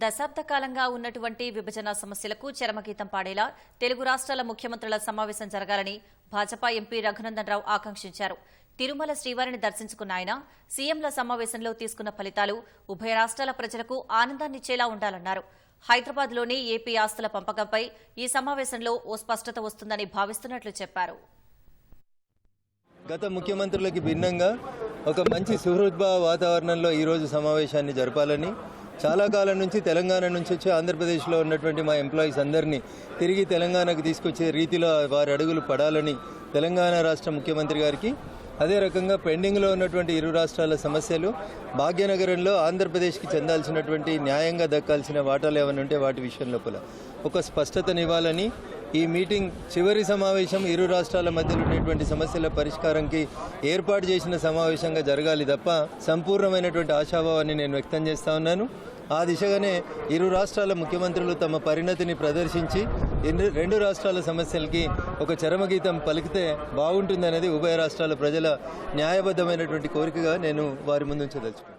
దశాబ్ద కాలంగా ఉన్నటువంటి విభజన సమస్యలకు చరమగీతం పాడేలా తెలుగు రాష్ట్రాల ముఖ్యమంత్రుల సమావేశం జరగాలని భాజపా ఎంపీ రఘునందన్ రావు ఆకాంక్షించారు. తిరుమల శ్రీవారిని దర్శించుకున్న ఆయన సీఎంల సమావేశంలో తీసుకున్న ఫలితాలు ఉభయ రాష్ట్రాల ప్రజలకు ఆనందాన్నిచ్చేలా ఉండాలన్నారు. హైదరాబాద్లోని ఏపీ ఆస్తుల పంపకంపై ఈ సమావేశంలో ఓ స్పష్టత వస్తుందని భావిస్తున్నట్లు చెప్పారు. గత ముఖ్యమంత్రులకి భిన్నంగా ఒక మంచి సుహృద్భావ వాతావరణంలో ఈరోజు సమావేశాన్ని జరపాలని, చాలా కాలం నుంచి తెలంగాణ నుంచి వచ్చి ఆంధ్రప్రదేశ్లో ఉన్నటువంటి మా ఎంప్లాయీస్ అందరినీ తిరిగి తెలంగాణకు తీసుకొచ్చే రీతిలో వారి అడుగులు పడాలని తెలంగాణ రాష్ట్ర ముఖ్యమంత్రి గారికి, అదే రకంగా పెండింగ్లో ఉన్నటువంటి ఇరు రాష్ట్రాల సమస్యలు, భాగ్యనగరంలో ఆంధ్రప్రదేశ్కి చెందాల్సినటువంటి న్యాయంగా దక్కాల్సిన వాటాలు ఏమైనా ఉంటే వాటి విషయం లోపల ఒక స్పష్టతనివ్వాలని, ఈ మీటింగ్ చివరి సమావేశం ఇరు రాష్ట్రాల మధ్యలో ఉండేటువంటి సమస్యల పరిష్కారంకి ఏర్పాటు చేసిన సమావేశంగా జరగాలి తప్ప సంపూర్ణమైనటువంటి ఆశాభావాన్ని నేను వ్యక్తం చేస్తా ఉన్నాను. ఆ దిశగానే ఇరు రాష్ట్రాల ముఖ్యమంత్రులు తమ పరిణతిని ప్రదర్శించి రెండు రాష్ట్రాల సమస్యలకి ఒక చరమగీతం పలికితే బాగుంటుందనేది ఉభయ రాష్ట్రాల ప్రజల న్యాయబద్ధమైనటువంటి కోరికగా నేను వారి ముందు ఉంచదలుచుకున్నాను.